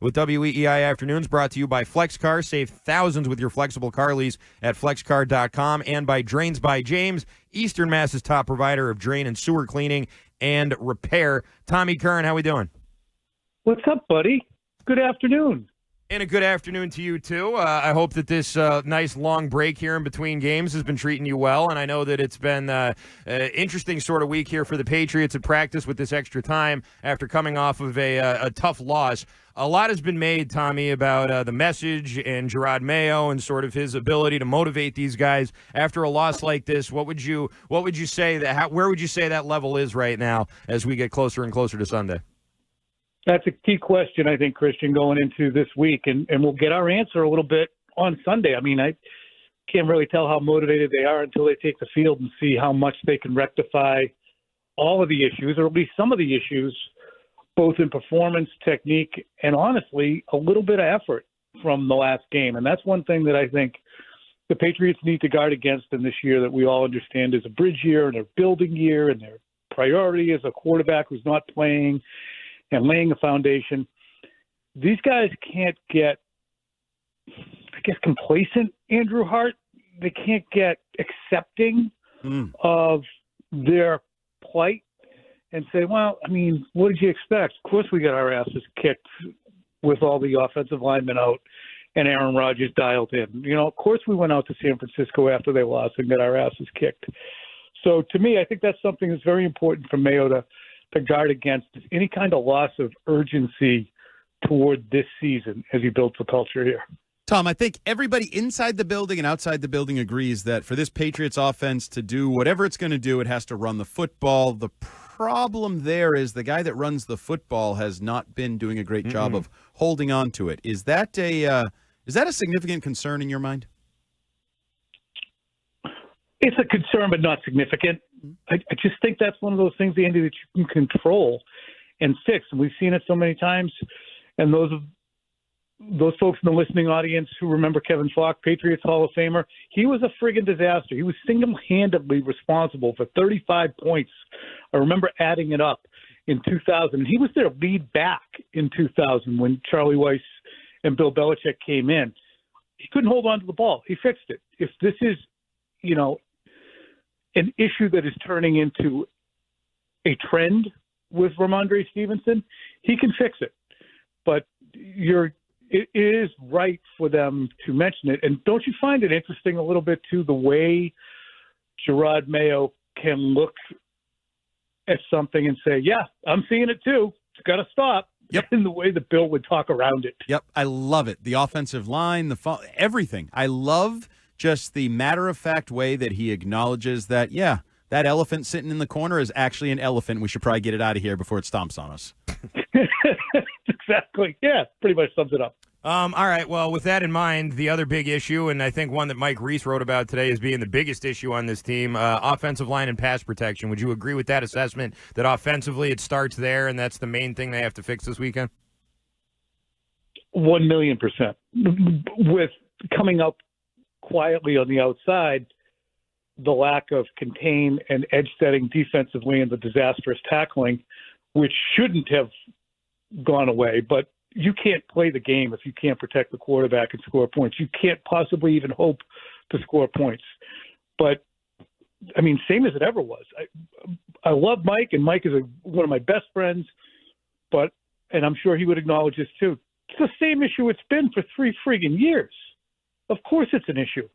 with WEEI Afternoons, brought to you by FlexCar. Save thousands with your flexible car lease at flexcar.com, and by Drains by James, Eastern Mass's top provider of drain and sewer cleaning and repair. Tommy Curran, how we doing? What's up, buddy? Good afternoon. And a good afternoon to you, too. I hope that this nice long break here in between games has been treating you well, and I know that it's been an interesting sort of week here for the Patriots at practice with this extra time after coming off of a tough loss. A lot has been made, Tommy, about the message and Drake Maye and sort of his ability to motivate these guys after a loss like this. What would you say where would you say that level is right now as we get closer and closer to Sunday? That's a key question, I think, Christian, going into this week, and we'll get our answer a little bit on Sunday. I mean, I can't really tell how motivated they are until they take the field and see how much they can rectify all of the issues, or at least some of the issues, both in performance, technique, and honestly, a little bit of effort from the last game. And that's one thing that I think the Patriots need to guard against in this year that we all understand is a bridge year and a building year, and their priority is a quarterback who's not playing and laying a foundation. These guys can't get, I guess, complacent, Andrew Hart. They can't get accepting of their plight and say, well, I mean, what did you expect? Of course we got our asses kicked with all the offensive linemen out and Aaron Rodgers dialed in. You know, of course we went out to San Francisco after they lost and got our asses kicked. So to me, I think that's something that's very important for Mayo to guard against, any kind of loss of urgency toward this season as he builds the culture here. Tom, I think everybody inside the building and outside the building agrees that for this Patriots offense to do whatever it's going to do, it has to run the football. The problem there is the guy that runs the football has not been doing a great job of holding on to it. Is that a significant concern in your mind? It's a concern, but not significant. I just think that's one of those things, Andy, that you can control and fix. And we've seen it so many times. And those folks in the listening audience who remember Kevin Falk, Patriots Hall of Famer, he was a friggin' disaster. He was single-handedly responsible for 35 points. I remember adding it up in 2000. He was their lead back in 2000 when Charlie Weiss and Bill Belichick came in. He couldn't hold on to the ball. He fixed it. If this is, an issue that is turning into a trend with Ramondre Stevenson, he can fix it. But it is right for them to mention it. And don't you find it interesting a little bit, too, the way Drake Maye can look at something and say, yeah, I'm seeing it, too. It's got to stop. Yep. In the way that Bill would talk around it. Yep, I love it. The offensive line, everything. I love just the matter-of-fact way that he acknowledges that, yeah, that elephant sitting in the corner is actually an elephant. We should probably get it out of here before it stomps on us. Exactly. Yeah, pretty much sums it up. All right, well, with that in mind, the other big issue, and I think one that Mike Reese wrote about today as being the biggest issue on this team, offensive line and pass protection. Would you agree with that assessment, that offensively it starts there and that's the main thing they have to fix this weekend? 1,000,000%. With coming up quietly on the outside, the lack of contain and edge setting defensively and the disastrous tackling, which shouldn't have gone away, but you can't play the game if you can't protect the quarterback and score points. You can't possibly even hope to score points. But, I mean, same as it ever was. I love Mike, and Mike is one of my best friends, and I'm sure he would acknowledge this too. It's the same issue it's been for 3 friggin' years. Of course it's an issue.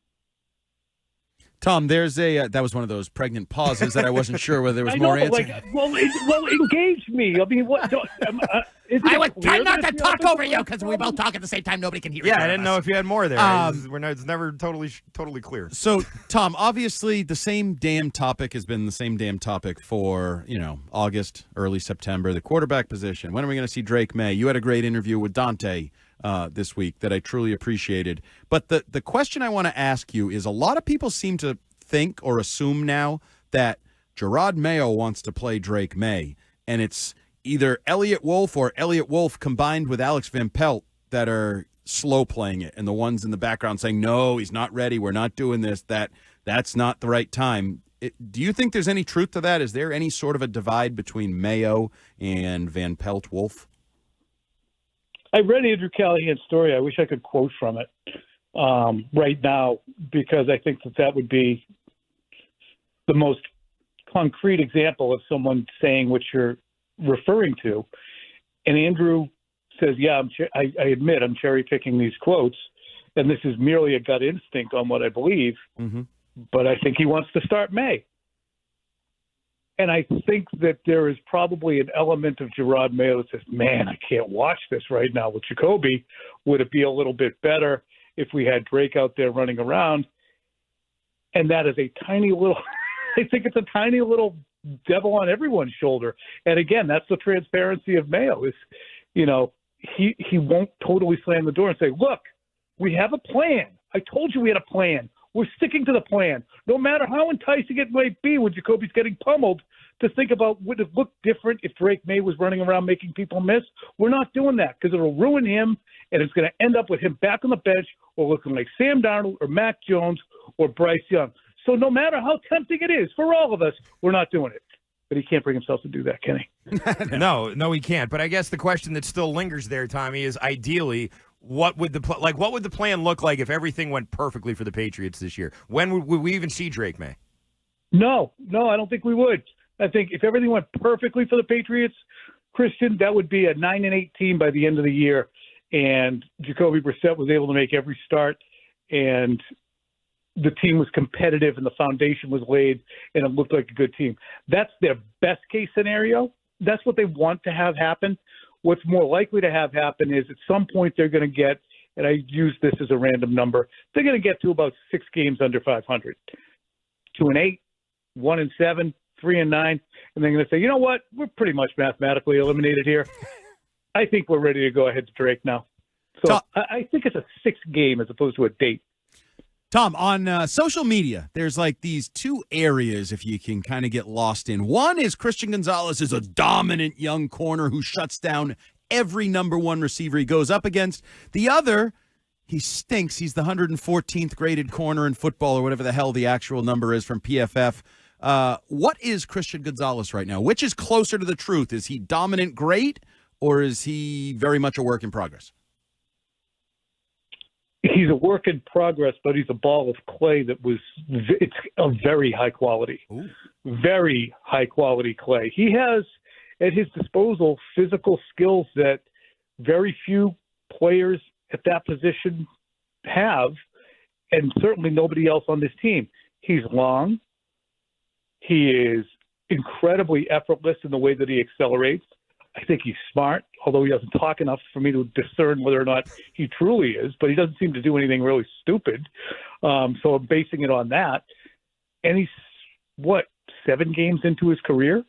Tom, there's that was one of those pregnant pauses that I wasn't sure whether there was more answer. Engage me. I mean, what? I would try not to talk over you because we both talk at the same time. Nobody can hear. Yeah, I didn't know if you had more there. It's never totally clear. So, Tom, obviously the same damn topic has been the same damn topic for, August, early September, the quarterback position. When are we going to see Drake Maye? You had a great interview with Dante this week that I truly appreciated. But the question I want to ask you is, a lot of people seem to think or assume now that Drake Maye wants to play Drake Maye, and it's either Elliott Wolf or Elliott Wolf combined with Alex Van Pelt that are slow playing it, and the ones in the background saying, no, he's not ready, we're not doing this, that's not the right time. Do you think there's any truth to that? Is there any sort of a divide between Mayo and Van Pelt Wolf? I read Andrew Callahan's story. I wish I could quote from it right now, because I think that would be the most concrete example of someone saying what you're referring to. And Andrew says, yeah, I admit I'm cherry picking these quotes, and this is merely a gut instinct on what I believe, but I think he wants to start May. And I think that there is probably an element of Gerard Mayo that says, man, I can't watch this right now with Jacoby. Would it be a little bit better if we had Drake out there running around? And that is a tiny little – I think it's a tiny little devil on everyone's shoulder. And, again, that's the transparency of Mayo is, you know, he won't totally slam the door and say, look, we have a plan. I told you we had a plan. We're sticking to the plan. No matter how enticing it might be when Jacoby's getting pummeled, to think about would it look different if Drake Maye was running around making people miss. We're not doing that because it'll ruin him, and it's going to end up with him back on the bench or looking like Sam Darnold or Mac Jones or Bryce Young. So no matter how tempting it is for all of us, we're not doing it. But he can't bring himself to do that, can he? No, he can't. But I guess the question that still lingers there, Tommy, is ideally – what would the plan look like if everything went perfectly for the Patriots this year? When would we even see Drake Maye? No, I don't think we would. I think if everything went perfectly for the Patriots, Christian, that would be a 9-8 team by the end of the year, and Jacoby Brissett was able to make every start, and the team was competitive, and the foundation was laid, and it looked like a good team. That's their best case scenario. That's what they want to have happen. What's more likely to have happen is at some point they're going to get, and I use this as a random number, they're going to get to about 6 games under 500. 2-8, 1-7, 3-9, and they're going to say, you know what, we're pretty much mathematically eliminated here. I think we're ready to go ahead to Drake now. So I think it's a 6 game as opposed to a date. Tom, on social media, there's like these two areas if you can kind of get lost in. One is Christian Gonzalez is a dominant young corner who shuts down every number one receiver he goes up against. The other, he stinks. He's the 114th graded corner in football or whatever the hell the actual number is from PFF. What is Christian Gonzalez right now? Which is closer to the truth? Is he dominant great, or is he very much a work in progress? He's a work in progress, but he's a ball of clay it's a very high quality. Ooh. Very high quality clay. He has at his disposal physical skills that very few players at that position have, and certainly nobody else on this team. He's long. He is incredibly effortless in the way that he accelerates. I think he's smart, although he doesn't talk enough for me to discern whether or not he truly is, but he doesn't seem to do anything really stupid. So I'm basing it on that. And he's, 7 games into his career?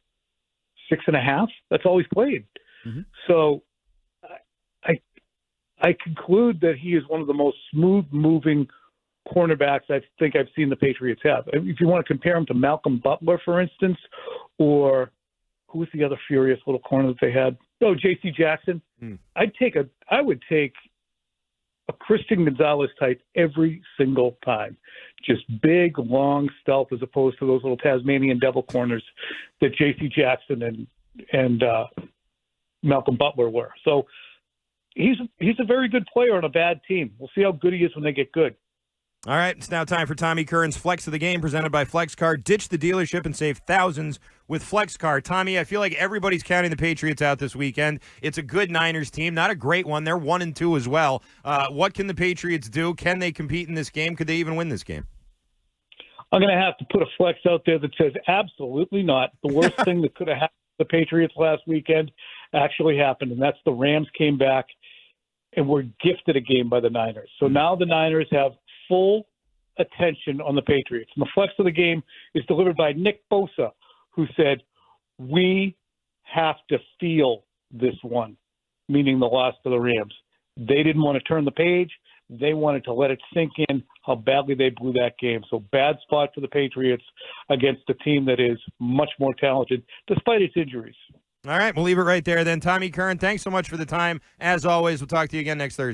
6.5? That's all he's played. Mm-hmm. So I conclude that he is one of the most smooth-moving cornerbacks I think I've seen the Patriots have. If you want to compare him to Malcolm Butler, for instance, or who was the other furious little corner that they had? Oh, J.C. Jackson. I would take a Christian Gonzalez type every single time. Just big, long stealth as opposed to those little Tasmanian devil corners that J.C. Jackson and Malcolm Butler were. So he's a very good player on a bad team. We'll see how good he is when they get good. All right, it's now time for Tommy Curran's Flex of the Game, presented by FlexCard. Ditch the dealership and save thousands with FlexCard. Tommy, I feel like everybody's counting the Patriots out this weekend. It's a good Niners team, not a great one. They're 1-2 as well. What can the Patriots do? Can they compete in this game? Could they even win this game? I'm going to have to put a flex out there that says absolutely not. The worst thing that could have happened to the Patriots last weekend actually happened, and that's the Rams came back and were gifted a game by the Niners. So now the Niners have full attention on the Patriots. And the flex of the game is delivered by Nick Bosa, who said, we have to feel this one, meaning the loss to the Rams. They didn't want to turn the page. They wanted to let it sink in how badly they blew that game. So bad spot for the Patriots against a team that is much more talented, despite its injuries. All right, we'll leave it right there then. Tommy Curran, thanks so much for the time. As always, we'll talk to you again next Thursday.